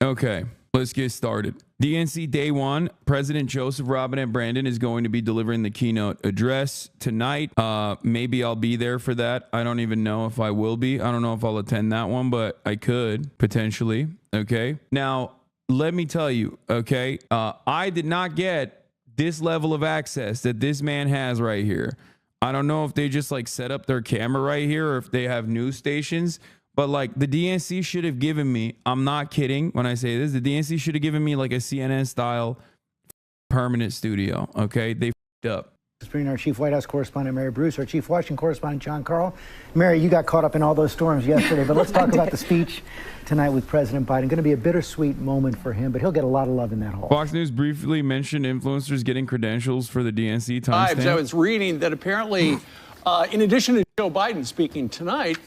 Okay, let's get started. DNC Day 1, President Joseph Robinette Brandon is going to be delivering the keynote address tonight. Maybe I'll be there for that. I don't even know if I will be. I don't know if I'll attend that one, but I could potentially. Okay. Now, let me tell you, okay, I did not get this level of access that this man has right here. I don't know if they just like set up their camera right here or if they have news stations. But like the DNC should have given me, I'm not kidding when I say this, the DNC should have given me like a CNN style permanent studio. Okay. They f***ed up. Bringing our chief White House correspondent, Mary Bruce, our chief Washington correspondent, John Carl. Mary, you got caught up in all those storms yesterday, but let's talk about the speech tonight with President Biden. Going to be a bittersweet moment for him, but he'll get a lot of love in that hall. Fox News briefly mentioned influencers getting credentials for the DNC timestamp. I was reading that apparently, in addition to Joe Biden speaking tonight,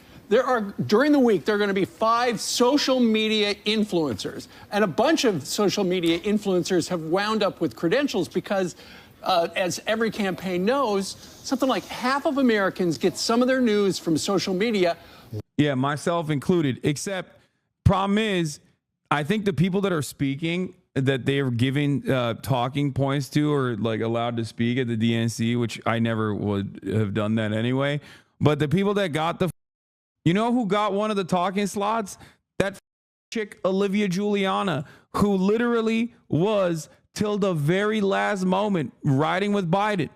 during the week, there are going to be 5 social media influencers. And a bunch of social media influencers have wound up with credentials because, as every campaign knows, something like half of Americans get some of their news from social media. Yeah, myself included. Except, problem is, I think the people that are speaking that they're giving talking points to or like allowed to speak at the DNC, which I never would have done that anyway. But the people that got the you know who got one of the talking slots? That chick, Olivia Giuliana, who literally was, till the very last moment, riding with Biden.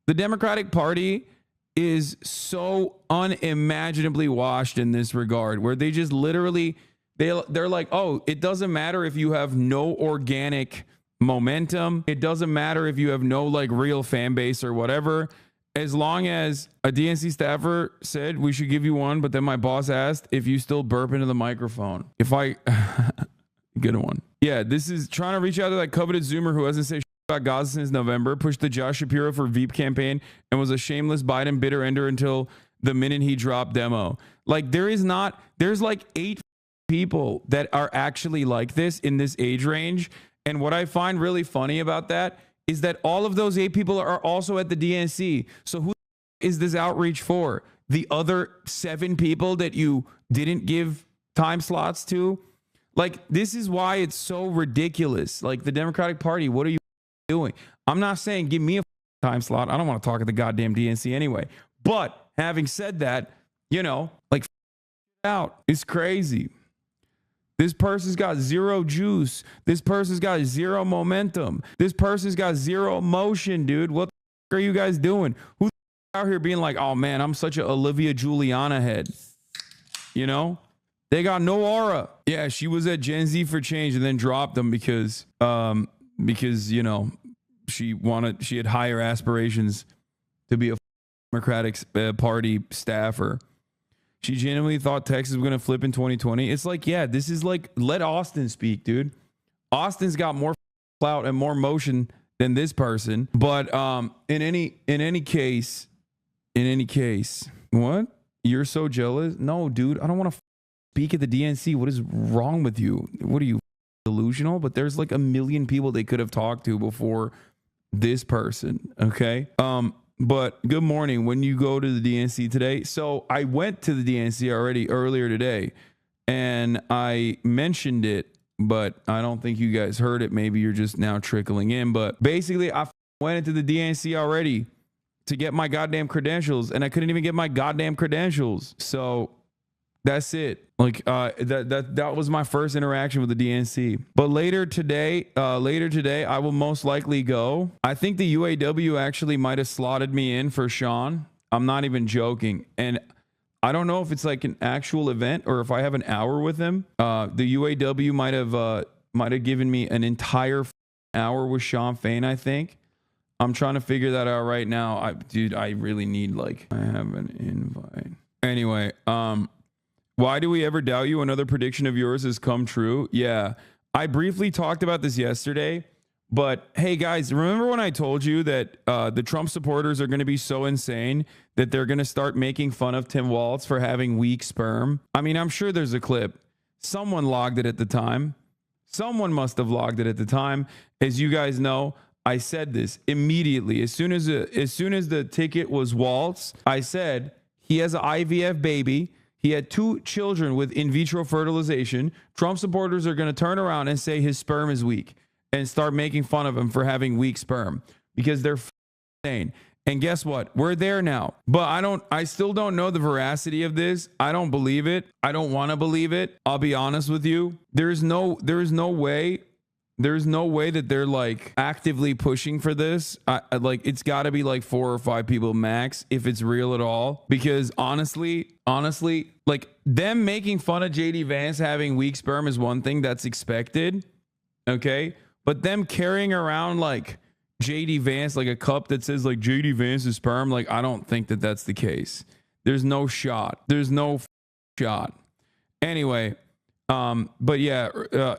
The Democratic Party is so unimaginably washed in this regard, where they just literally, they're like, oh, it doesn't matter if you have no organic momentum. It doesn't matter if you have no like real fan base or whatever. As long as a DNC staffer said we should give you one, but then my boss asked if you still burp into the microphone. If I good one. Yeah, this is trying to reach out to that coveted Zoomer who hasn't said shit about Gaza since November, pushed the Josh Shapiro for Veep campaign, and was a shameless Biden bitter ender until the minute he dropped demo. Like there's like 8 people that are actually like this in this age range. And what I find really funny about that is that all of those 8 people are also at the DNC. So who is this outreach for? The other 7 people that you didn't give time slots to? Like, this is why it's so ridiculous. Like, the Democratic Party, what are you doing? I'm not saying give me a time slot. I don't want to talk at the goddamn DNC anyway. But having said that, you know, like, out. It's crazy. This person's got zero juice. This person's got zero momentum. This person's got zero emotion, dude. What the are you guys doing? Who's out here being like, oh man, I'm such a Olivia Giuliana head? You know? They got no aura. Yeah, she was at Gen Z for Change and then dropped them because you know, she had higher aspirations to be a Democratic Party staffer. She genuinely thought Texas was going to flip in 2020. It's like, yeah, this is like, let Austin speak, dude. Austin's got more clout and more motion than this person. But in any case, what? You're so jealous? No, dude, I don't want to speak at the DNC. What is wrong with you? What are you, delusional? But there's like a million people they could have talked to before this person, okay? But good morning. When you go to the DNC today, so I went to the DNC already earlier today, and I mentioned it, but I don't think you guys heard it. Maybe you're just now trickling in. But basically, I went into the DNC already to get my goddamn credentials, and I couldn't even get my goddamn credentials. So that's it. Like that was my first interaction with the DNC. But later today, I will most likely go. I think the UAW actually might have slotted me in for Sean. I'm not even joking. And I don't know if it's like an actual event or if I have an hour with him. The UAW might have given me an entire hour with Sean Fain, I think. I'm trying to figure that out right now. Dude, I really need I have an invite. Anyway, why do we ever doubt you? Another prediction of yours has come true. Yeah, I briefly talked about this yesterday, but hey guys, remember when I told you that the Trump supporters are going to be so insane that they're going to start making fun of Tim Walz for having weak sperm? I mean, I'm sure there's a clip. Someone logged it at the time. Someone must have logged it at the time. As you guys know, I said this immediately. As soon as the ticket was Walz, I said, he has an IVF baby. He had 2 children with in vitro fertilization. Trump supporters are going to turn around and say his sperm is weak and start making fun of him for having weak sperm because they're insane. And guess what? We're there now. But I still don't know the veracity of this. I don't believe it. I don't want to believe it. I'll be honest with you. There is no way that they're like actively pushing for this. Like it's got to be like 4 or 5 people max if it's real at all. Because honestly, like them making fun of JD Vance having weak sperm is one thing that's expected. Okay. But them carrying around like JD Vance, like a cup that says like JD Vance's sperm, like I don't think that that's the case. There's no shot. There's no shot. Anyway, but yeah,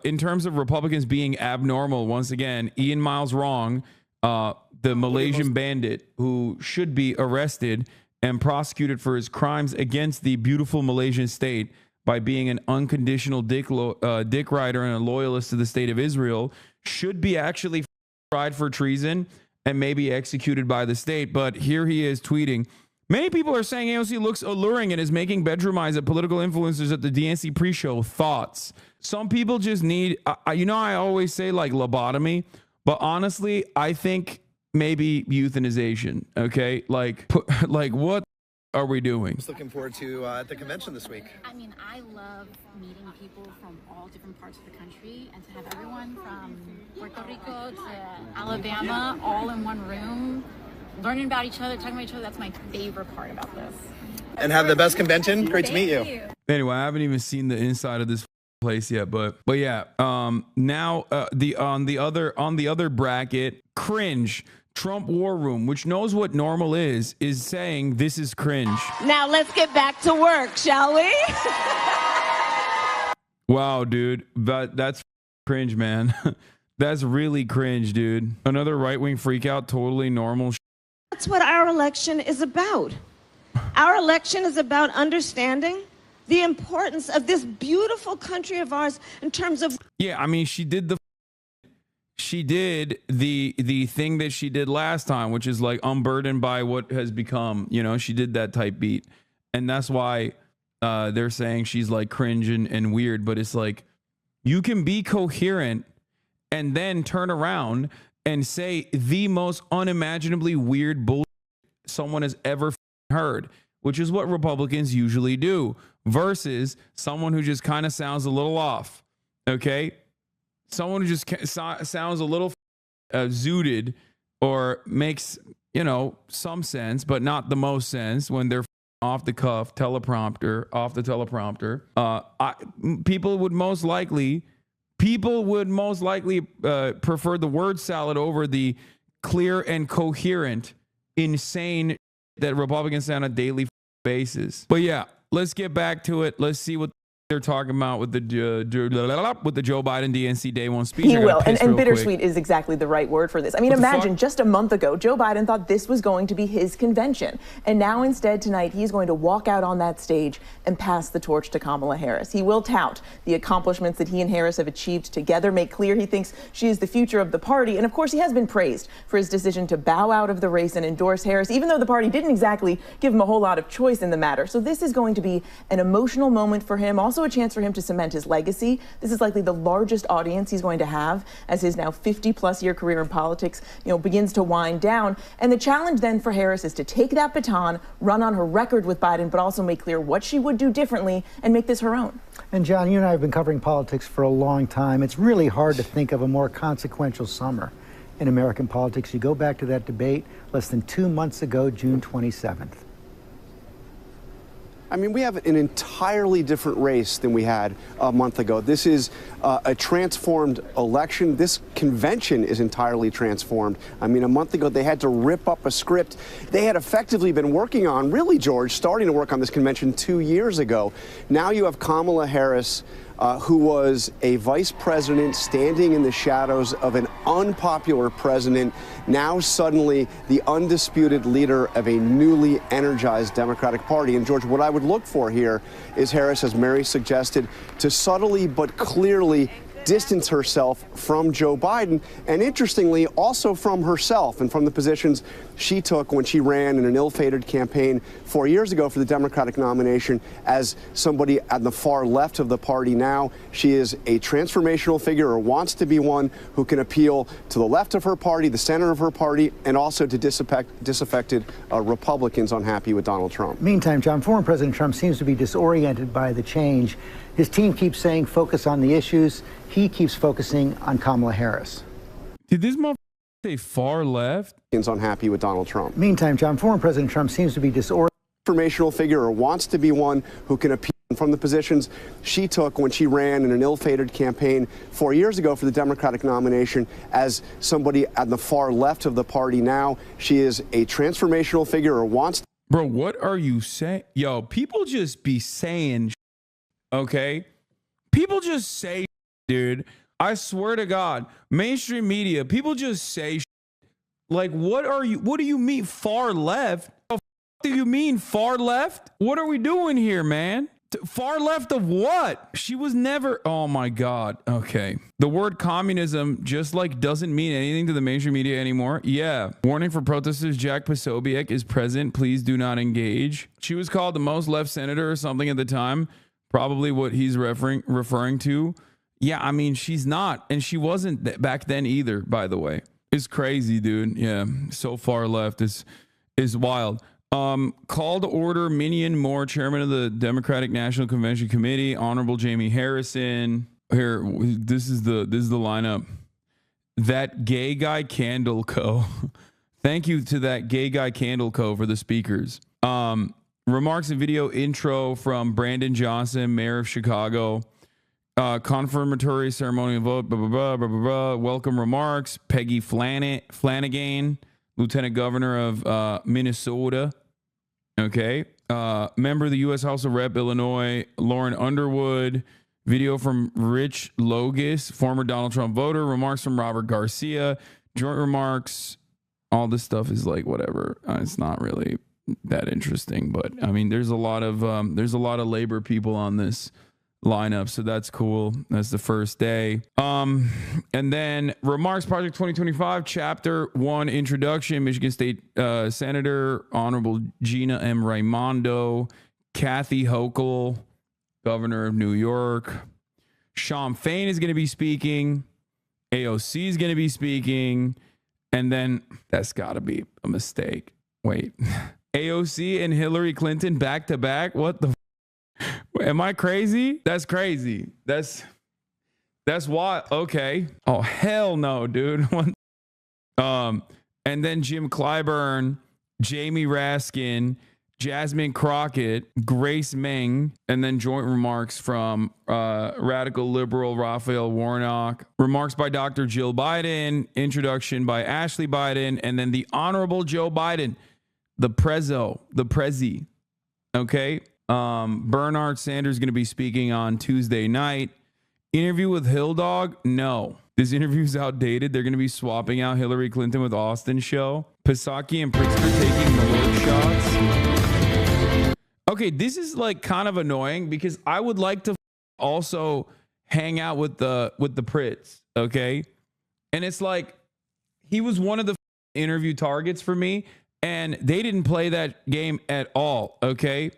in terms of Republicans being abnormal, once again, Ian Miles wrong, the Malaysian bandit who should be arrested and prosecuted for his crimes against the beautiful Malaysian state by being an unconditional dick rider and a loyalist to the state of Israel, should be actually tried for treason and maybe executed by the state. But here he is tweeting, many people are saying AOC looks alluring and is making bedroom eyes at political influencers at the DNC pre-show. Thoughts? Some people just need, I always say like lobotomy, but honestly, I think maybe euthanization. Okay. Like what are we doing? Just looking forward to the convention this week. I mean, I love meeting people from all different parts of the country, and to have everyone from Puerto Rico to Alabama all in one room, learning about each other, talking about each other, that's my favorite part about this. And have the best convention. Great to meet you. Anyway, I haven't even seen the inside of this place yet, but yeah. Now on the other bracket, cringe. Trump War Room, which knows what normal is saying this is cringe. Now let's get back to work, shall we? Wow, dude. That's cringe, man. That's really cringe, dude. Another right-wing freakout, totally normal. That's what our election is about. Our election is about understanding the importance of this beautiful country of ours in terms of... Yeah, I mean, she did the thing that she did last time, which is like unburdened by what has become, she did that type beat. And that's why they're saying she's like cringe and weird. But it's like, you can be coherent and then turn around and say the most unimaginably weird bullshit someone has ever heard, which is what Republicans usually do, versus someone who just kind of sounds a little off. Okay. Someone who just sounds a little zooted or makes, some sense, but not the most sense when they're off the teleprompter. People would most likely prefer the word salad over the clear and coherent, insane that Republicans say on a daily basis. But yeah, let's get back to it. Let's see what they're talking about with the Joe Biden DNC Day 1 speech. He will, and bittersweet is exactly the right word for this. I mean, imagine just a month ago, Joe Biden thought this was going to be his convention. And now instead tonight, he's going to walk out on that stage and pass the torch to Kamala Harris. He will tout the accomplishments that he and Harris have achieved together, make clear he thinks she is the future of the party. And of course, he has been praised for his decision to bow out of the race and endorse Harris, even though the party didn't exactly give him a whole lot of choice in the matter. So this is going to be an emotional moment for him. Also a chance for him to cement his legacy. This is likely the largest audience he's going to have as his now 50-plus year career in politics, begins to wind down. And the challenge then for Harris is to take that baton, run on her record with Biden, but also make clear what she would do differently and make this her own. And John, you and I have been covering politics for a long time. It's really hard to think of a more consequential summer in American politics. You go back to that debate less than 2 months ago, June 27th. I mean, we have an entirely different race than we had a month ago. This is a transformed election. This convention is entirely transformed. I mean, a month ago, they had to rip up a script they had effectively been working on, really, George, starting to work on this convention 2 years ago. Now you have Kamala Harris, who was a vice president standing in the shadows of an unpopular president, now suddenly the undisputed leader of a newly energized Democratic Party. And George, what I would look for here is Harris, as Mary suggested, to subtly but clearly distance herself from Joe Biden, and interestingly, also from herself and from the positions she took when she ran in an ill-fated campaign 4 years ago for the Democratic nomination as somebody at the far left of the party now. She is a transformational figure, or wants to be one, who can appeal to the left of her party, the center of her party, and also to disaffected Republicans unhappy with Donald Trump. Meantime, John, former President Trump seems to be disoriented by the change. His team keeps saying focus on the issues. He keeps focusing on Kamala Harris. Did this motherfucker say far left? Unhappy with Donald Trump. Meantime, John, former President Trump seems to be disoriented. Transformational figure, or wants to be one, who can appeal from the positions she took when she ran in an ill-fated campaign 4 years ago for the Democratic nomination as somebody at the far left of the party now. She is a transformational figure, or wants to. Bro, what are you saying? Yo, people just be saying, okay? People just say, dude. I swear to God, mainstream media, people just say, like, what do you mean far left? What do you mean far left? What are we doing here, man? Far left of what? She was never, oh my God. Okay. The word communism just like doesn't mean anything to the mainstream media anymore. Yeah. Warning for protesters, Jack Posobiec is present. Please do not engage. She was called the most left senator or something at the time. Probably what he's referring to. Yeah, I mean, she's not. And she wasn't back then either, by the way. It's crazy, dude. Yeah. So far left is wild. Call to order Minion Moore, chairman of the Democratic National Convention Committee, Honorable Jamie Harrison. Here, this is the lineup. That Gay Guy Candle Co. Thank you to That Gay Guy Candle Co. for the speakers. Remarks and video intro from Brandon Johnson, mayor of Chicago. Confirmatory ceremonial vote. Blah, blah, blah, blah, blah, blah. Welcome remarks. Peggy Flanagan, Lieutenant Governor of Minnesota. Okay. Member of the U.S. House of Rep, Illinois, Lauren Underwood. Video from Rich Logis, former Donald Trump voter. Remarks from Robert Garcia. Joint remarks. All this stuff is like whatever. It's not really that interesting, but I mean, there's a lot of labor people on this lineup, so that's cool. That's the first day. And then remarks, Project 2025, Chapter 1, Introduction, Michigan State Senator, Honorable Gina M. Raimondo, Kathy Hochul, Governor of New York. Sean Fain is going to be speaking. AOC is going to be speaking. And then that's got to be a mistake. Wait. AOC and Hillary Clinton back to back? What the am I crazy? That's crazy. That's why. Okay. Oh, hell no, dude. And then Jim Clyburn, Jamie Raskin, Jasmine Crockett, Grace Meng, and then joint remarks from radical liberal Raphael Warnock, remarks by Dr. Jill Biden, introduction by Ashley Biden, and then the Honorable Joe Biden, the Prezi. Okay. Bernard Sanders is going to be speaking on Tuesday night. Interview with Hill Dog? No. This interview's outdated. They're going to be swapping out Hillary Clinton with Austin show. Psaki and Pritzker taking Malort shots. Okay, this is like kind of annoying because I would like to also hang out with the Pritz, okay? And it's like he was one of the interview targets for me, and they didn't play that game at all, okay?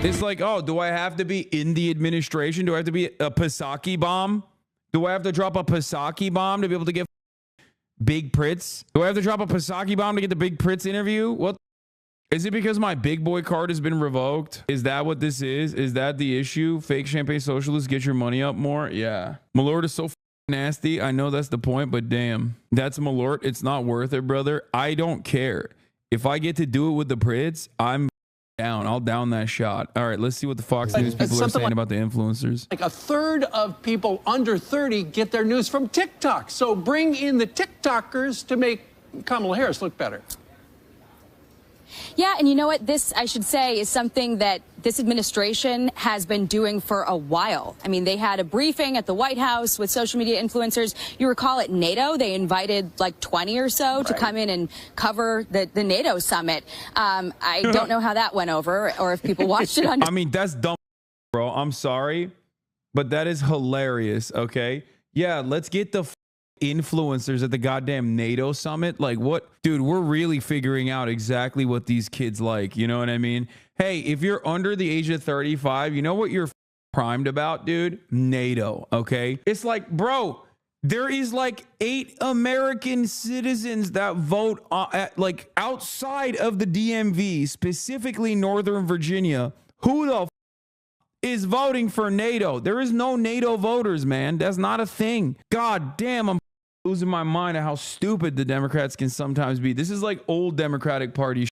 It's like, oh, do I have to be in the administration? Do I have to be a Psaki bomb? Do I have to drop a Psaki bomb to be able to get Big Pritz? Do I have to drop a Psaki bomb to get the Big Pritz interview? What? Is it because my big boy card has been revoked? Is that what this is? Is that the issue? Fake champagne socialists, get your money up more? Yeah. Malort is so nasty. I know that's the point, but damn. That's Malort. It's not worth it, brother. I don't care. If I get to do it with the Pritz, I'm down. I'll down that shot. All right, let's see what the Fox News people are saying about the influencers. Like a third of people under 30 get their news from TikTok. So bring in the TikTokers to make Kamala Harris look better. Yeah, and you know what? This, I should say, is something that this administration has been doing for a while. I mean, they had a briefing at the White House with social media influencers. You recall at NATO, they invited like 20 or so to come in and cover the NATO summit. I don't know how that went over or if people watched it on. I mean, that's dumb, bro. I'm sorry. but that is hilarious. Okay. Yeah. Let's get the influencers at the goddamn NATO summit. Like, what? Dude, we're really figuring out exactly what these kids like. You know what I mean? Hey, if you're under the age of 35, you know what you're primed about, dude? NATO. Okay. It's like, bro, there is like 8 American citizens that vote like outside of the DMV, specifically Northern Virginia. Who the is voting for NATO? There is no NATO voters, man. That's not a thing. God damn, I'm losing my mind at how stupid the Democrats can sometimes be. This is like old Democratic Party.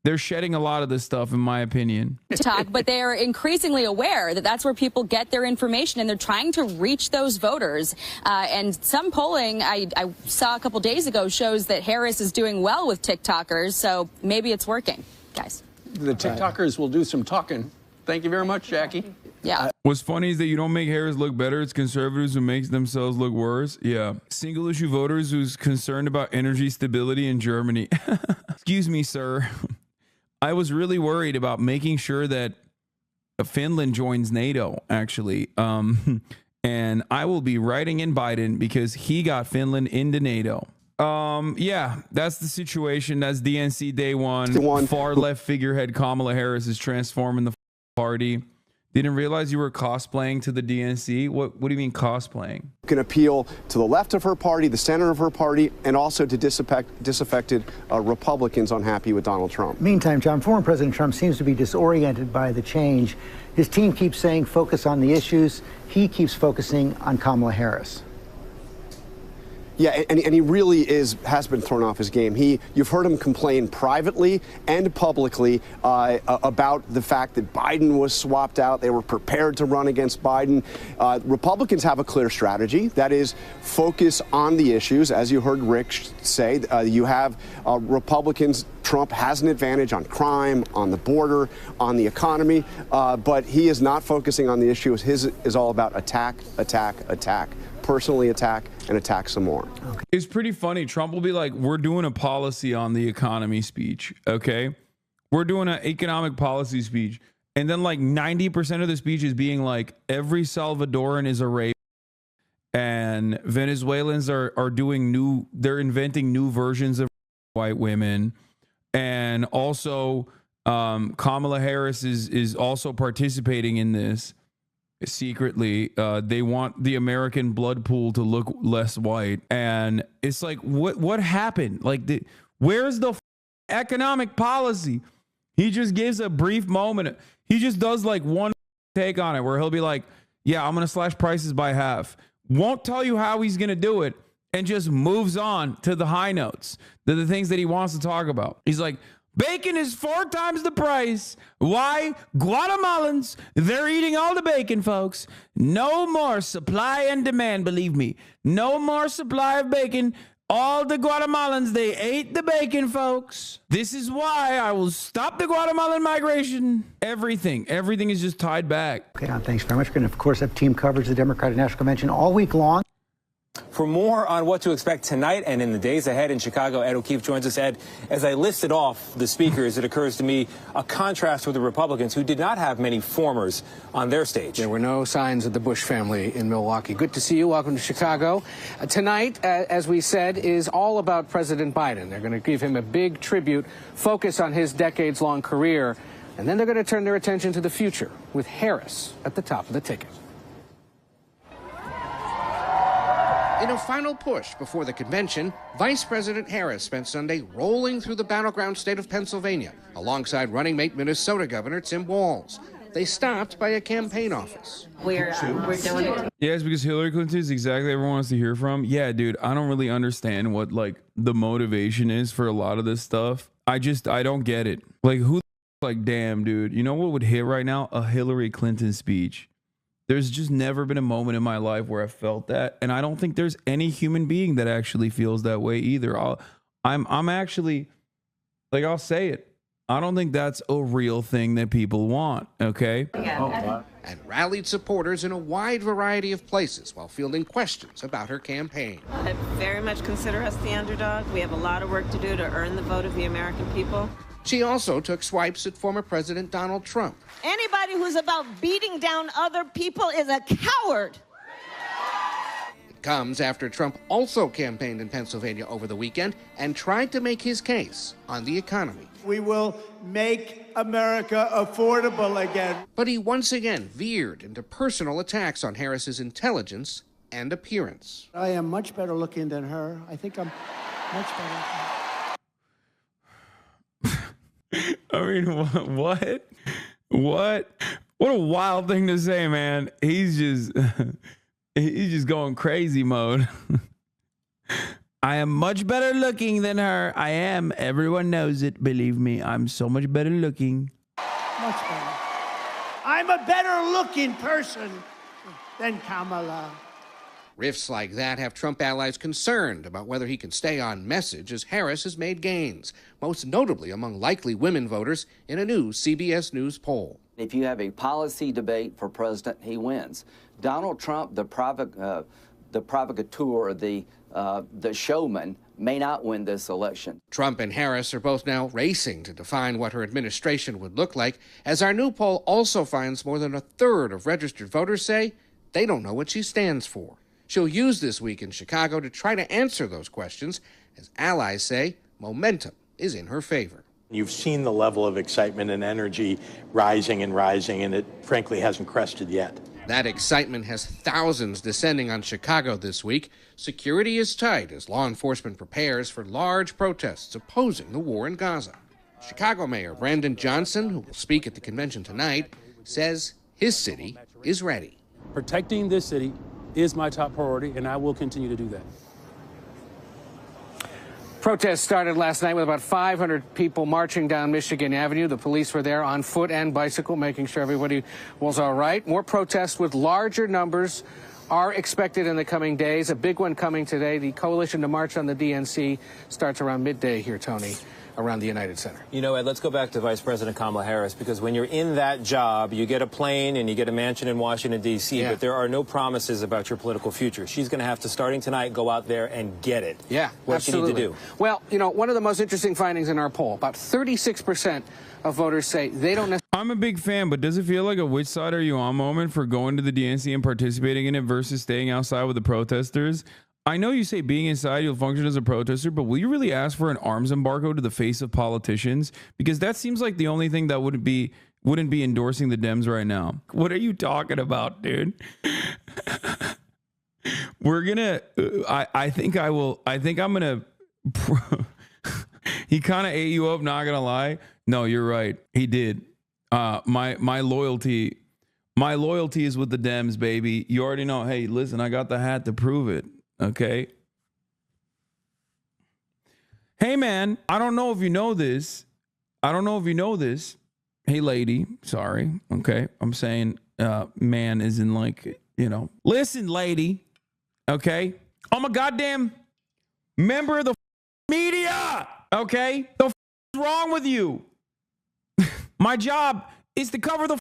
They're shedding a lot of this stuff, in my opinion. TikTok, but they are increasingly aware that that's where people get their information, and they're trying to reach those voters. And some polling I saw a couple days ago shows that Harris is doing well with TikTokers, so maybe it's working, guys. The TikTokers will do some talking. Thank you very much, Jackie. Yeah. What's funny is that you don't make Harris look better. It's conservatives who makes themselves look worse. Yeah. Single issue voters who's concerned about energy stability in Germany. Excuse me, sir. I was really worried about making sure that Finland joins NATO, actually. And I will be writing in Biden because he got Finland into NATO. Yeah, that's the situation. That's DNC day one. Far left figurehead Kamala Harris is transforming the party. Didn't realize you were cosplaying to the DNC. What do you mean cosplaying? Can appeal to the left of her party, the center of her party, and also to disaffected Republicans unhappy with Donald Trump. Meantime, John, former President Trump seems to be disoriented by the change. His team keeps saying focus on the issues. He keeps focusing on Kamala Harris. Yeah, and he really has been thrown off his game. You've heard him complain privately and publicly about the fact that Biden was swapped out. They were prepared to run against Biden. Republicans have a clear strategy. That is, focus on the issues. As you heard Rick say, you have Republicans. Trump has an advantage on crime, on the border, on the economy, but he is not focusing on the issues. His is all about attack, attack, attack. Personally attack and attack some more. Okay. It's pretty funny. Trump will be like, we're doing a policy on the economy speech. Okay. We're doing an economic policy speech. And then like 90% of the speech is being like, every Salvadoran is a rape. And Venezuelans are doing they're inventing new versions of white women. And also Kamala Harris is also participating in this. Secretly, they want the American blood pool to look less white, and it's like, what happened? Like, where's the economic policy? He just gives a brief moment. He just does like one take on it, where he'll be like, "Yeah, I'm gonna slash prices by half." Won't tell you how he's gonna do it, and just moves on to the high notes, the things that he wants to talk about. He's like, bacon is 4 times the price. Why? Guatemalans, they're eating all the bacon, folks. No more supply and demand, believe me. No more supply of bacon. All the Guatemalans, they ate the bacon, folks. This is why I will stop the Guatemalan migration. Everything is just tied back. Okay, thanks very much. We're going to, of course, have team coverage of the Democratic National Convention all week long. For more on what to expect tonight and in the days ahead in Chicago, Ed O'Keefe joins us. Ed, as I listed off the speakers, it occurs to me a contrast with the Republicans, who did not have many formers on their stage. There were no signs of the Bush family in Milwaukee. Good to see you. Welcome to Chicago. Tonight, as we said, is all about President Biden. They're going to give him a big tribute, focus on his decades-long career, and then they're going to turn their attention to the future, with Harris at the top of the ticket. In a final push before the convention, Vice President Harris spent Sunday rolling through the battleground state of Pennsylvania alongside running mate Minnesota Governor Tim Walz. They stopped by a campaign office. We're doing it. Yeah, it's because Hillary Clinton is exactly everyone wants to hear from. Yeah, dude, I don't really understand what like the motivation is for a lot of this stuff. I don't get it. Like, who like, damn, dude, you know what would hit right now? A Hillary Clinton speech. There's just never been a moment in my life where I felt that. And I don't think there's any human being that actually feels that way either. I'm actually, like, I'll say it. I don't think that's a real thing that people want, okay? And rallied supporters in a wide variety of places while fielding questions about her campaign. I very much consider us the underdog. We have a lot of work to do to earn the vote of the American people. She also took swipes at former President Donald Trump. Anybody who's about beating down other people is a coward. It comes after Trump also campaigned in Pennsylvania over the weekend and tried to make his case on the economy. We will make America affordable again. But he once again veered into personal attacks on Harris's intelligence and appearance. I am much better looking than her. I think I'm much better. I mean, what? What a wild thing to say, man. He's just going crazy mode. I am much better looking than her. I am. Everyone knows it. Believe me, I'm so much better looking. Much better. I'm a better looking person than Kamala. Riffs like that have Trump allies concerned about whether he can stay on message as Harris has made gains, most notably among likely women voters in a new CBS News poll. If you have a policy debate for president, he wins. Donald Trump, the provocateur, the showman, may not win this election. Trump and Harris are both now racing to define what her administration would look like, as our new poll also finds more than a third of registered voters say they don't know what she stands for. She'll use this week in Chicago to try to answer those questions, as allies say momentum is in her favor. You've seen the level of excitement and energy rising, and it frankly hasn't crested yet. That excitement has thousands descending on Chicago this week. Security is tight as law enforcement prepares for large protests opposing the war in Gaza. Chicago Mayor Brandon Johnson, who will speak at the convention tonight, says his city is ready. Protecting this city is my top priority, and I will continue to do that. Protests started last night with about 500 people marching down Michigan Avenue. The police were there on foot and bicycle, making sure everybody was all right. More protests with larger numbers are expected in the coming days. A big one coming today. The Coalition to March on the DNC starts around midday here, Tony, around the United Center. You know, Ed, let's go back to Vice President Kamala Harris, because when you're in that job, you get a plane and you get a mansion in Washington, D.C., but there are no promises about your political future. She's going to have to, starting tonight, go out there and get it. Yeah, what absolutely. She need to do? Well, you know, one of the most interesting findings in our poll, about 36% of voters say they don't necessarily... I'm a big fan, but does it feel like a which side are you on moment for going to the DNC and participating in it versus staying outside with the protesters? I know you say being inside, you'll function as a protester, but will you really ask for an arms embargo to the face of politicians? Because that seems like the only thing that wouldn't be endorsing the Dems right now. What are you talking about, dude? We're gonna, I think I'm gonna, he kind of ate you up, not gonna lie. No, you're right. He did. My loyalty is with the Dems, baby. You already know. Hey, listen, I got the hat to prove it. Okay. Hey, man, I don't know if you know this. Hey, lady. Sorry. Okay. I'm saying man is in like, you know. Listen, lady. Okay. I'm a goddamn member of the media. Okay. The is wrong with you? My job is to cover the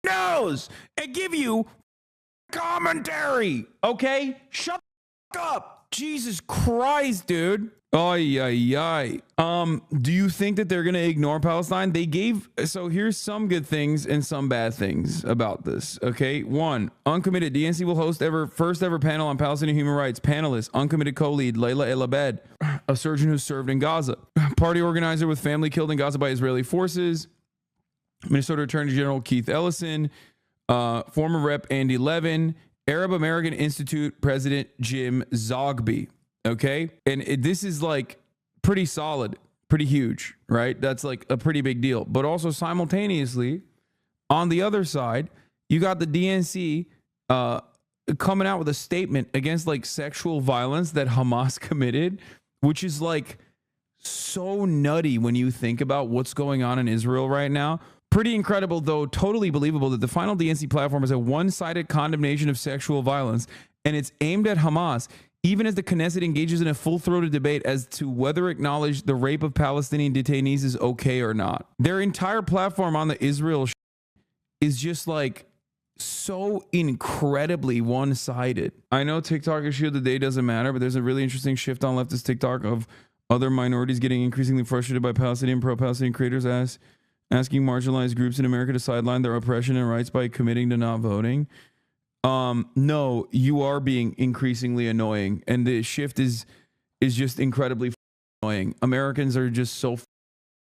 news and give you commentary. Okay. Shut up. Jesus Christ, dude. Ay, ay, ay. Do you think that they're going to ignore Palestine? So here's some good things and some bad things about this. Okay. 1, uncommitted. DNC will host first ever panel on Palestinian human rights. Panelist, uncommitted co-lead, Layla El Abed, a surgeon who served in Gaza. Party organizer with family killed in Gaza by Israeli forces. Minnesota Attorney General Keith Ellison, former Rep Andy Levin, Arab American Institute President Jim Zogby. Okay. And this is like pretty solid, pretty huge, right? That's like a pretty big deal. But also simultaneously, on the other side, you got the DNC coming out with a statement against like sexual violence that Hamas committed, which is like so nutty when you think about what's going on in Israel right now. Pretty incredible, though totally believable, that the final DNC platform is a one-sided condemnation of sexual violence, and it's aimed at Hamas, even as the Knesset engages in a full-throated debate as to whether acknowledge the rape of Palestinian detainees is okay or not. Their entire platform on the Israel is just like so incredibly one-sided. I know TikTok issue of the day doesn't matter, but there's a really interesting shift on leftist TikTok of other minorities getting increasingly frustrated by Palestinian pro-Palestinian creators as asking marginalized groups in America to sideline their oppression and rights by committing to not voting. No, you are being increasingly annoying, and the shift is just incredibly annoying. Americans are just so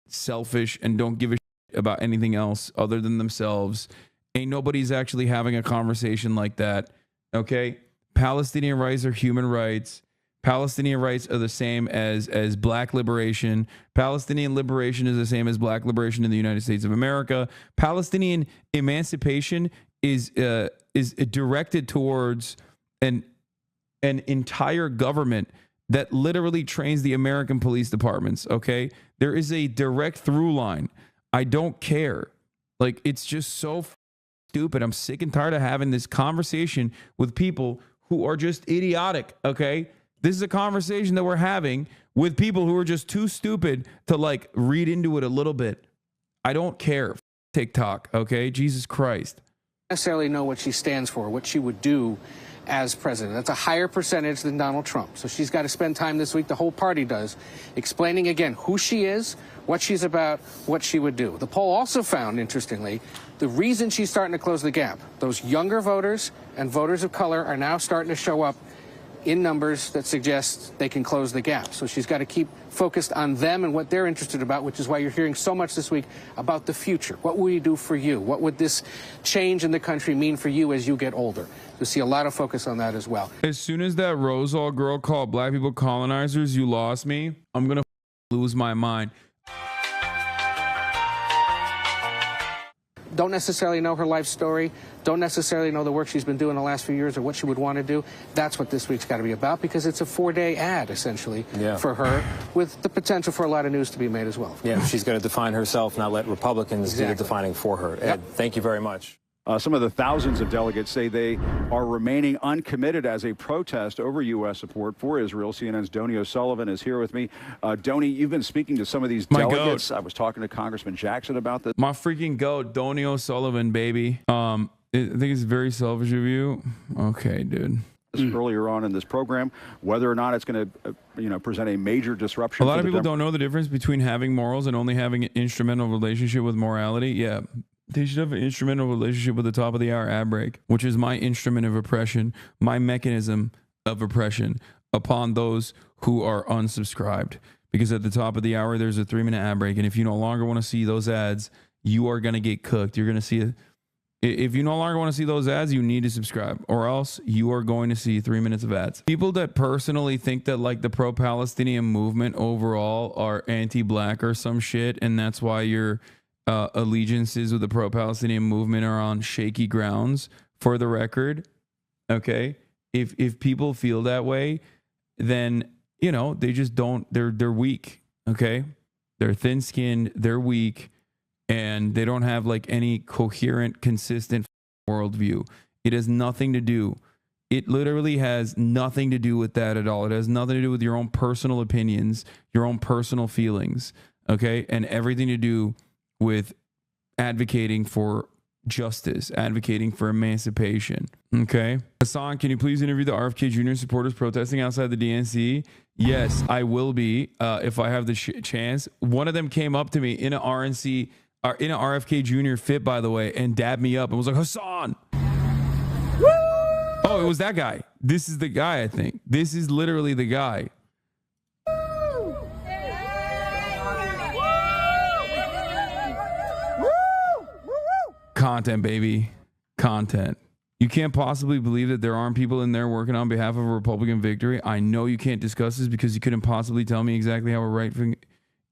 selfish and don't give a shit about anything else other than themselves. Ain't nobody's actually having a conversation like that. Okay, Palestinian rights are human rights. Palestinian rights are the same as black liberation. Palestinian liberation is the same as black liberation in the United States of America. Palestinian emancipation is directed towards an entire government that literally trains the American police departments. Okay, there is a direct through line. I don't care. Like, it's just so stupid. I'm sick and tired of having this conversation with people who are just idiotic. Okay, this is a conversation that we're having with people who are just too stupid to like read into it a little bit. I don't care. TikTok. Okay, Jesus Christ. Necessarily know what she stands for, what she would do as president. That's a higher percentage than Donald Trump. So she's got to spend time this week, the whole party does, explaining again who she is, what she's about, what she would do. The poll also found, interestingly, the reason she's starting to close the gap. Those younger voters and voters of color are now starting to show up in numbers that suggest they can close the gap. So she's got to keep focused on them and what they're interested about, which is why you're hearing so much this week about the future. What will we do for you? What would this change in the country mean for you as you get older? You'll see a lot of focus on that as well. As soon as that Rosal girl called black people colonizers, you lost me. I'm going to lose my mind. Don't necessarily know her life story, don't necessarily know the work she's been doing the last few years or what she would want to do. That's what this week's got to be about, because it's a 4-day ad, essentially, for her, with the potential for a lot of news to be made as well. Yeah, she's going to define herself, not let Republicans do the defining for her. Ed, thank you very much. Some of the thousands of delegates say they are remaining uncommitted as a protest over U.S. support for Israel. CNN's Donny O'Sullivan is here with me. Donny, you've been speaking to some of these delegates. I was talking to Congressman Jackson about this. My freaking goat, Donny O'Sullivan, baby. I think it's very selfish of you. Okay, dude. Earlier on in this program, whether or not it's going to, present a major disruption. A lot of people don't know the difference between having morals and only having an instrumental relationship with morality. Yeah. They should have an instrumental relationship with the top of the hour ad break, which is my instrument of oppression, my mechanism of oppression upon those who are unsubscribed. Because at the top of the hour, there's a 3-minute ad break. And if you no longer want to see those ads, you are going to get cooked. You're going to see if you no longer want to see those ads, you need to subscribe, or else you are going to see 3 minutes of ads. People that personally think that like the pro-Palestinian movement overall are anti-black or some shit, and that's why you're allegiances with the pro-Palestinian movement are on shaky grounds, for the record. Okay, if people feel that way, then they just don't. They're weak. Okay, they're thin-skinned. They're weak, and they don't have like any coherent, consistent worldview. It has nothing to do. It literally has nothing to do with that at all. It has nothing to do with your own personal opinions, your own personal feelings. Okay, and everything to do with advocating for justice, advocating for emancipation. Okay. Hasan, can you please interview the RFK Jr. supporters protesting outside the DNC? Yes, I will be if I have the chance. One of them came up to me in an RNC, or in an RFK Jr. fit, by the way, and dabbed me up and was like, Hasan. Woo! Oh, it was that guy. This is the guy, I think. This is literally the guy. Content, baby. Content. You can't possibly believe that there aren't people in there working on behalf of a Republican victory. I know you can't discuss this because you couldn't possibly tell me exactly how a right-wing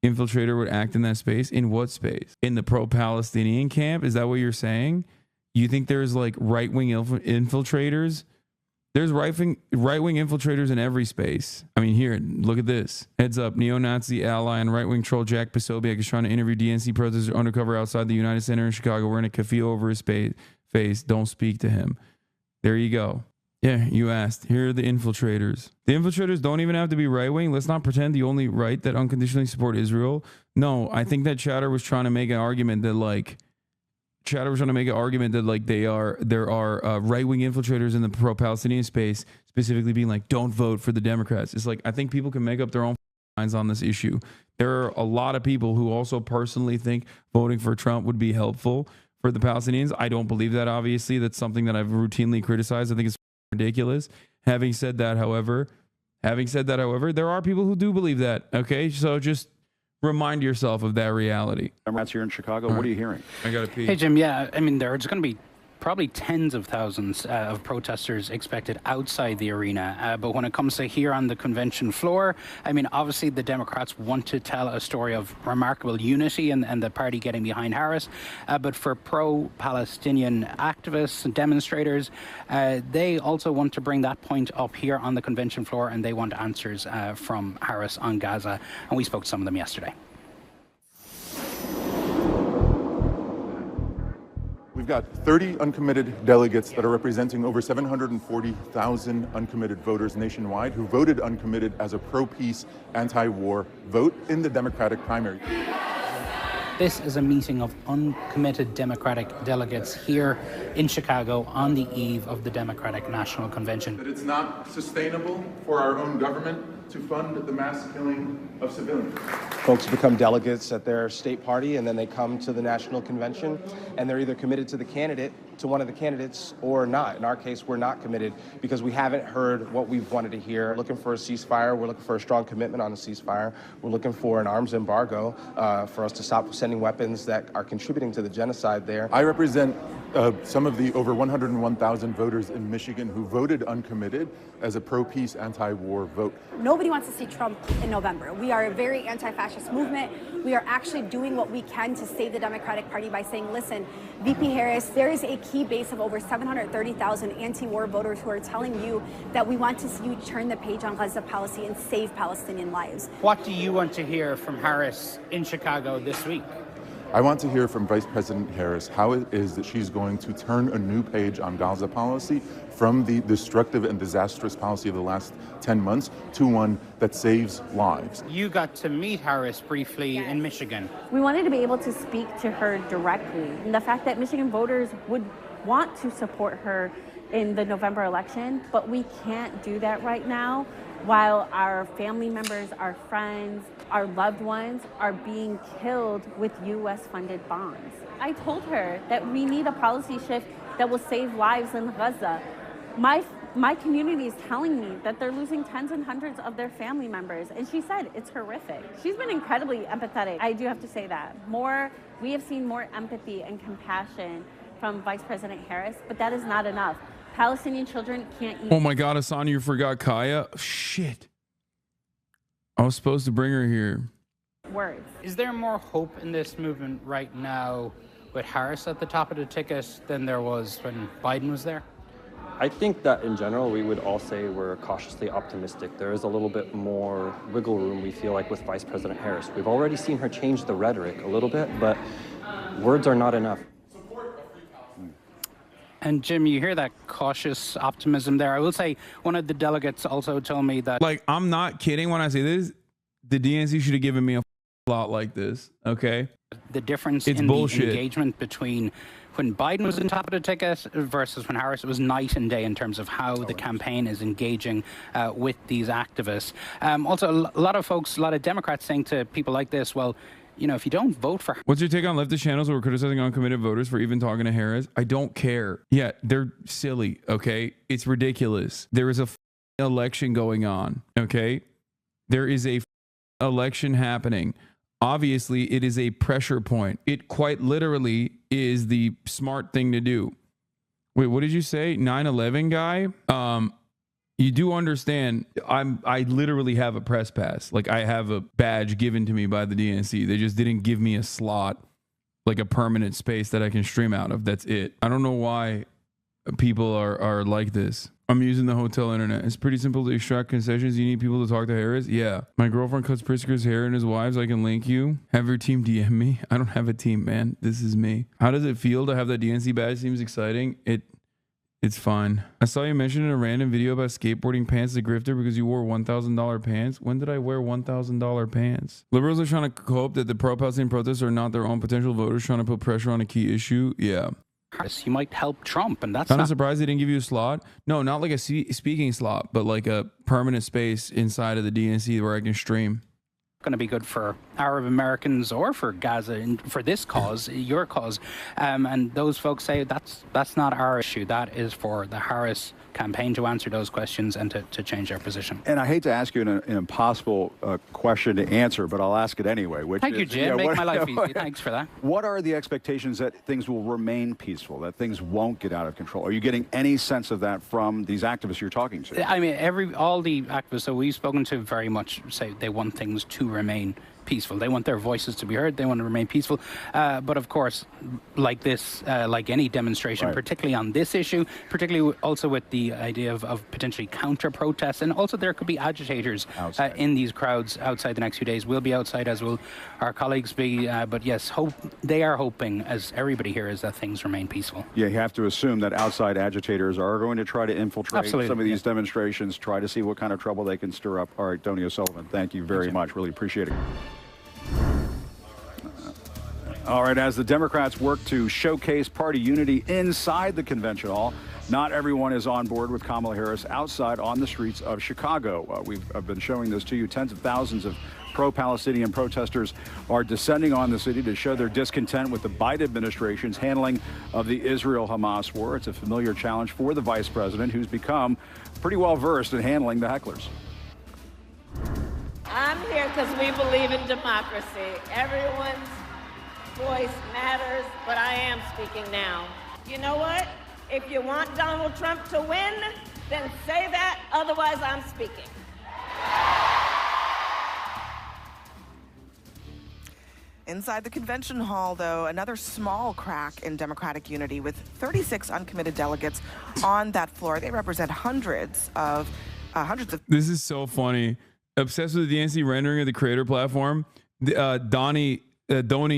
infiltrator would act in that space. In what space? In the pro-Palestinian camp? Is that what you're saying? You think there's like right-wing infiltrators? There's right-wing infiltrators in every space. I mean, here, look at this. Heads up, neo-Nazi ally and right-wing troll Jack Posobiec is trying to interview DNC protesters undercover outside the United Center in Chicago wearing a keffiyeh over his face. Don't speak to him. There you go. Yeah, you asked. Here are the infiltrators. The infiltrators don't even have to be right-wing. Let's not pretend the only right that unconditionally support Israel. No, I think that Chatter was trying to make an argument that there are right-wing infiltrators in the pro-Palestinian space, specifically being like, don't vote for the Democrats. It's like, I think people can make up their own minds on this issue. There are a lot of people who also personally think voting for Trump would be helpful for the Palestinians. I don't believe that, obviously. That's something that I've routinely criticized. I think it's ridiculous. Having said that, however, there are people who do believe that. Okay, so just remind yourself of that reality. Democrats here in Chicago, what are you hearing? I got to pee. Hey, Jim, yeah, I mean, there's going to be probably tens of thousands of protesters expected outside the arena. But when it comes to here on the convention floor, I mean, obviously the Democrats want to tell a story of remarkable unity and the party getting behind Harris. But for pro-Palestinian activists and demonstrators, they also want to bring that point up here on the convention floor, and they want answers from Harris on Gaza. And we spoke to some of them yesterday. We've got 30 uncommitted delegates that are representing over 740,000 uncommitted voters nationwide who voted uncommitted as a pro-peace, anti-war vote in the Democratic primary. This is a meeting of uncommitted Democratic delegates here in Chicago on the eve of the Democratic National Convention. That it's not sustainable for our own government to fund the mass killing of civilians. Folks become delegates at their state party, and then they come to the national convention, and they're either committed to the candidate, to one of the candidates, or not. In our case, we're not committed because we haven't heard what we've wanted to hear. We're looking for a ceasefire. We're looking for a strong commitment on a ceasefire. We're looking for an arms embargo for us to stop sending weapons that are contributing to the genocide there. I represent some of the over 101,000 voters in Michigan who voted uncommitted as a pro-peace, anti-war vote. Nobody wants to see Trump in November. We are a very anti-fascist movement. We are actually doing what we can to save the Democratic Party by saying, listen, VP Harris, there is a key base of over 730,000 anti-war voters who are telling you that we want to see you turn the page on Gaza policy and save Palestinian lives. What do you want to hear from Harris in Chicago this week? I want to hear from Vice President Harris how it is that she's going to turn a new page on Gaza policy from the destructive and disastrous policy of the last 10 months to one that saves lives. You got to meet Harris briefly in Michigan. We wanted to be able to speak to her directly. And the fact that Michigan voters would want to support her in the November election, but we can't do that right now while our family members, our friends, our loved ones are being killed with U.S.-funded bonds. I told her that we need a policy shift that will save lives in Gaza. My community is telling me that they're losing tens and hundreds of their family members, and she said it's horrific. She's been incredibly empathetic. I do have to say that. We have seen more empathy and compassion from Vice President Harris, but that is not enough. Palestinian children can't eat. Oh my God, Hassan, you forgot Kaya? Shit. I was supposed to bring her here. Words. Is there more hope in this movement right now with Harris at the top of the ticket than there was when Biden was there? I think that in general, we would all say we're cautiously optimistic. There is a little bit more wiggle room, we feel like, with Vice President Harris. We've already seen her change the rhetoric a little bit, but words are not enough. And Jim, you hear that cautious optimism there. I will say one of the delegates also told me that... Like, I'm not kidding when I say this. The DNC should have given me a lot like this, okay? The difference it's in bullshit. The engagement between when Biden was on top of the ticket versus when Harris, was night and day in terms of how the campaign is engaging with these activists. Also, a lot of folks, a lot of Democrats saying to people like this, well, you know, if you don't vote for... What's your take on leftist channels who are criticizing uncommitted voters for even talking to Harris? I don't care. Yeah, they're silly, okay? It's ridiculous. There is a election going on, okay? There is a election happening. Obviously, it is a pressure point. It quite literally is the smart thing to do. Wait, what did you say? 9/11 guy? You do understand, I literally have a press pass. Like, I have a badge given to me by the DNC. They just didn't give me a slot, like a permanent space that I can stream out of. That's it. I don't know why people are like this. I'm using the hotel internet. It's pretty simple to extract concessions. You need people to talk to Harris? Yeah. My girlfriend cuts Pritzker's hair and his wives. I can link you. Have your team DM me. I don't have a team, man. This is me. How does it feel to have that DNC badge? Seems exciting. It's fine. I saw you mention in a random video about skateboarding pants to grifter because you wore $1,000 pants. When did I wear $1,000 pants? Liberals are trying to cope that the pro-Palestinian protests are not their own potential voters trying to put pressure on a key issue. Yeah. You might help Trump, and that's kind of surprised they didn't give you a slot. No, not like a speaking slot, but like a permanent space inside of the DNC where I can stream. going to be good for Arab Americans or for Gaza and for this cause, your cause. And those folks say that's not our issue. That is for the Harris campaign to answer those questions and to change their position. And I hate to ask you an impossible question to answer, but I'll ask it anyway. Thank you, Jim. Make my life easy. Thanks for that. What are the expectations that things will remain peaceful, that things won't get out of control? Are you getting any sense of that from these activists you're talking to? I mean, all the activists that we've spoken to very much say they want things to remain peaceful. They want their voices to be heard. They want to remain peaceful. But of course, like this, like any demonstration, particularly on this issue, particularly also with the idea of potentially counter-protests, and also there could be agitators in these crowds outside the next few days. We'll be outside, as will our colleagues be. But yes, they are hoping, as everybody here is, that things remain peaceful. Yeah, you have to assume that outside agitators are going to try to infiltrate some of these demonstrations, try to see what kind of trouble they can stir up. All right, Donnie O'Sullivan, thank you very much. Really appreciate it. All right, as the Democrats work to showcase party unity inside the convention hall, not everyone is on board with Kamala Harris outside on the streets of Chicago. I've been showing this to you. Tens of thousands of pro-Palestinian protesters are descending on the city to show their discontent with the Biden administration's handling of the Israel-Hamas war. It's a familiar challenge for the vice president, who's become pretty well versed in handling the hecklers. I'm here because we believe in democracy. Everyone's voice matters, but I am speaking now. You know what? If you want Donald Trump to win, then say that, otherwise I'm speaking. Inside the convention hall, though, another small crack in Democratic unity with 36 uncommitted delegates on that floor. They represent hundreds of. This is so funny. Obsessed with the DNC rendering of the creator platform. Donnie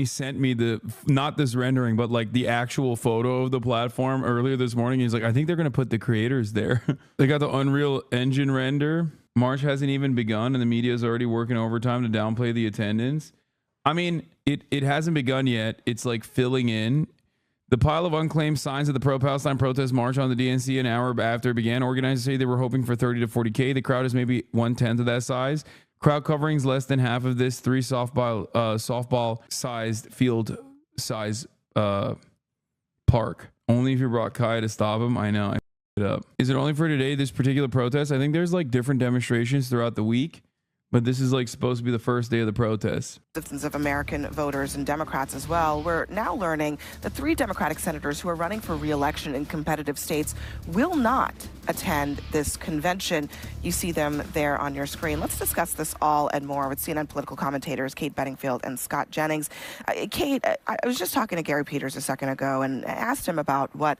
sent me not this rendering, but like the actual photo of the platform earlier this morning. He's like, I think they're going to put the creators there. They got the Unreal Engine render. March hasn't even begun and the media is already working overtime to downplay the attendance. I mean, it hasn't begun yet. It's like filling in. The pile of unclaimed signs of the pro-Palestine protest march on the DNC an hour after it began. Organizers say they were hoping for 30 to 40K. The crowd is maybe 1/10 of that size. Crowd coverings less than half of this 3 softball-sized field size park. Only if you brought Kai to stop him. I know. I it up. Is it only for today, this particular protest? I think there's like different demonstrations throughout the week. But this is like supposed to be the first day of the protest. Citizens of American voters and Democrats as well. We're now learning that 3 Democratic senators who are running for re-election in competitive states will not attend this convention. You see them there on your screen. Let's discuss this all and more with CNN political commentators Kate Bedingfield and Scott Jennings. Kate, I was just talking to Gary Peters a second ago and asked him about what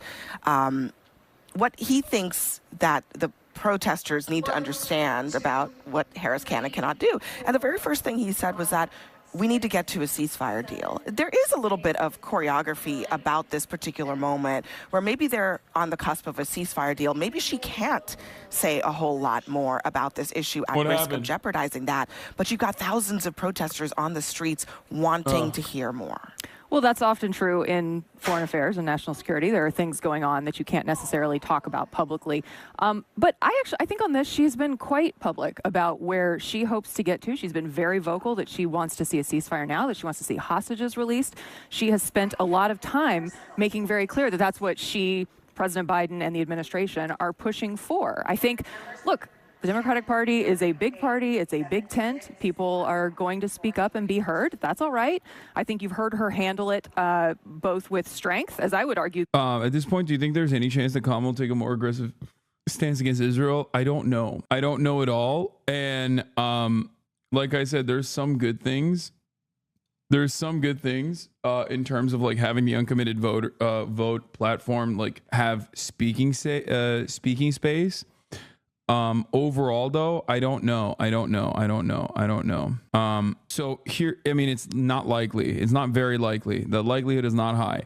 he thinks that the protesters need to understand about what Harris can and cannot do. And the very first thing he said was that we need to get to a ceasefire deal. There is a little bit of choreography about this particular moment where maybe they're on the cusp of a ceasefire deal. Maybe she can't say a whole lot more about this issue at risk of jeopardizing that. But you've got thousands of protesters on the streets wanting to hear more. Well, that's often true in foreign affairs and national security. There are things going on that you can't necessarily talk about publicly. But I think on this, she's been quite public about where she hopes to get to. She's been very vocal that she wants to see a ceasefire now, that she wants to see hostages released. She has spent a lot of time making very clear that that's what President Biden and the administration are pushing for. I think, look, the Democratic Party is a big party. It's a big tent. People are going to speak up and be heard. That's all right. I think you've heard her handle it both with strength, as I would argue. At this point, do you think there's any chance that Kamala will take a more aggressive stance against Israel? I don't know. I don't know at all. And like I said, there's some good things. There's some good things in terms of like having the uncommitted vote platform like have speaking space. Overall, though, I don't know. So here, I mean, it's not likely. It's not very likely. The likelihood is not high.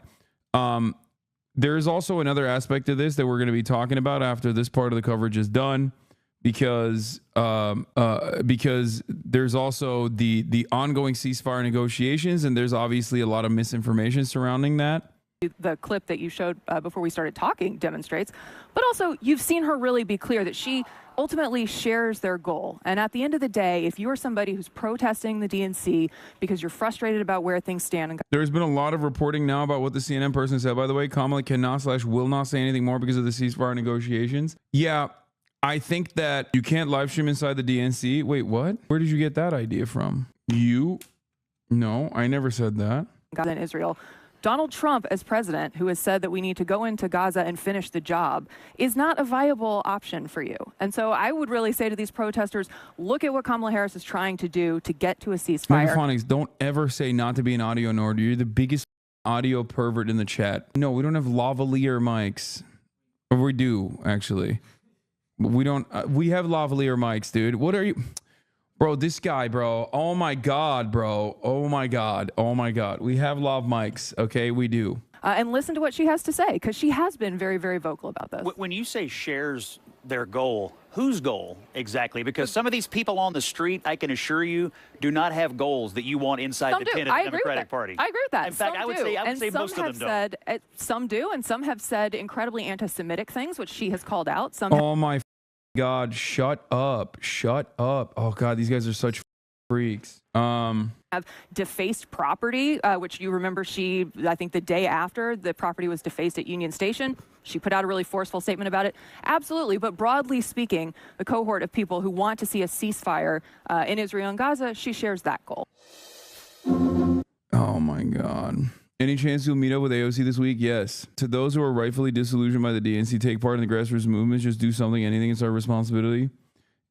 There's also another aspect of this that we're going to be talking about after this part of the coverage is done, because there's also the ongoing ceasefire negotiations, and there's obviously a lot of misinformation surrounding that. The clip that you showed before we started talking demonstrates, but also you've seen her really be clear that she ultimately shares their goal. And at the end of the day, if you are somebody who's protesting the DNC because you're frustrated about where things stand. There's been a lot of reporting now about what the CNN person said, by the way. Kamala cannot/will not say anything more because of the ceasefire negotiations. Yeah, I think that you can't live stream inside the DNC. Wait, what? Where did you get that idea from? You? No, I never said that. Gaza and Israel. Donald Trump, as president, who has said that we need to go into Gaza and finish the job, is not a viable option for you. And so I would really say to these protesters, look at what Kamala Harris is trying to do to get to a ceasefire. Megaphonics, don't ever say not to be an audio nerd. You're the biggest audio pervert in the chat. No, we don't have lavalier mics. Or we do, actually. We don't. We have lavalier mics, dude. What are you... Bro, this guy, bro. Oh my God, bro. Oh my God. Oh my God. We have lav mics. Okay, we do. And listen to what she has to say, because she has been very, very vocal about this. When you say shares their goal, whose goal exactly? Because some of these people on the street, I can assure you, do not have goals that you want inside the tent of the Democratic Party. I agree with that. In fact, I would say most of them don't. Some do, and some have said incredibly anti-Semitic things, which she has called out. Oh my God, shut up. Shut up. Oh God, these guys are such freaks. Have defaced property, which you remember I think the day after the property was defaced at Union Station, she put out a really forceful statement about it. Absolutely. But broadly speaking, the cohort of people who want to see a ceasefire in Israel and Gaza, she shares that goal. Oh my God. Any chance you'll meet up with AOC this week? Yes. To those who are rightfully disillusioned by the DNC, take part in the grassroots movement. Just do something, anything. It's our responsibility.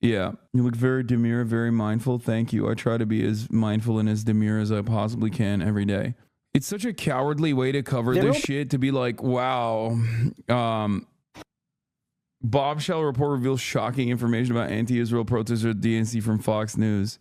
Yeah. You look very demure, very mindful. Thank you. I try to be as mindful and as demure as I possibly can every day. It's such a cowardly way to cover this shit, to be like, wow. Bob Shell report reveals shocking information about anti-Israel protesters at DNC from Fox News.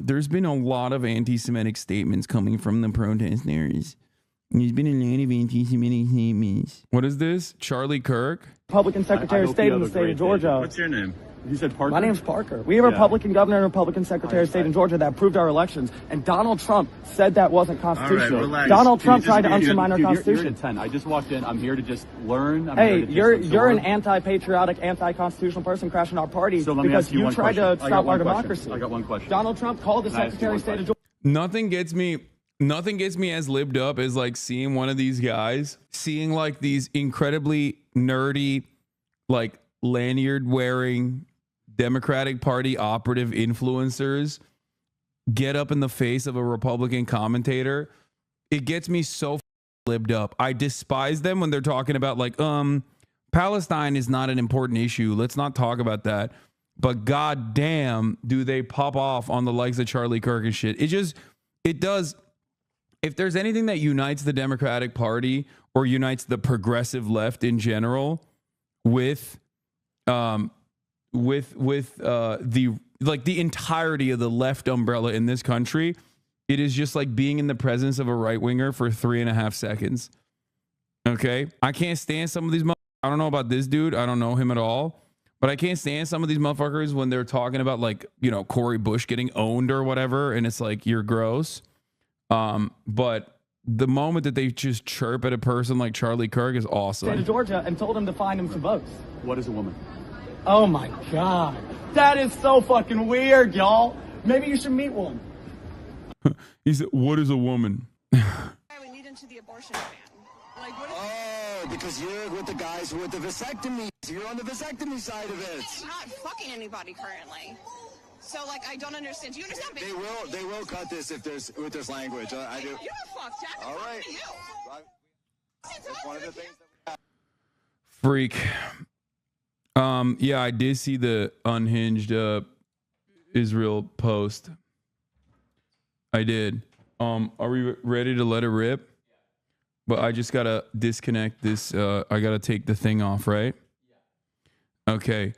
There's been a lot of anti-Semitic statements coming from the protesters. There's been a lot of anti-Semitic statements. What is this? Charlie Kirk? Republican Secretary of State in the state of Georgia. What's your name? You said Parker? My name's Parker. We have a Republican governor and Republican Secretary of State in Georgia that approved our elections, and Donald Trump said that wasn't constitutional. All right, relax. Donald Trump tried to undermine our Constitution. You're at 10. I just walked in. I'm here to just learn. Hey, you're an anti-patriotic, anti-constitutional person crashing our party because you tried to stop our democracy. I got one question. Donald Trump called the Secretary of State of Georgia. Nothing gets me as libbed up as like seeing one of these guys, seeing like these incredibly nerdy, like lanyard wearing Democratic Party operative influencers get up in the face of a Republican commentator. It gets me so libbed up. I despise them when they're talking about like, Palestine is not an important issue. Let's not talk about that. But god damn, do they pop off on the likes of Charlie Kirk and shit. It does. If there's anything that unites the Democratic Party or unites the progressive left in general with the entirety of the left umbrella in this country, it is just like being in the presence of a right winger for 3.5 seconds. Okay, I can't stand some of these. I don't know about this dude. I don't know him at all, but I can't stand some of these motherfuckers when they're talking about like, you know, Cory Bush getting owned or whatever, and it's like, you're gross. But the moment that they just chirp at a person like Charlie Kirk is awesome. State of Georgia and told him to find him some votes. What is a woman? Oh my God. That is so fucking weird, y'all. Maybe you should meet one. He said, what is a woman? We lead into the abortion ban. Like, what is because you're with the guys who are with the vasectomy. You're on the vasectomy side of it. I'm not fucking anybody currently. So, like, I don't understand. Do you understand? They will cut this if there's language. I do. You're a fuck, Jack. All right. You. That's one of the things that Freak. Yeah, I did see the unhinged Israel post. I did. Are we ready to let it rip? But I just gotta disconnect this. I gotta take the thing off, right? Okay.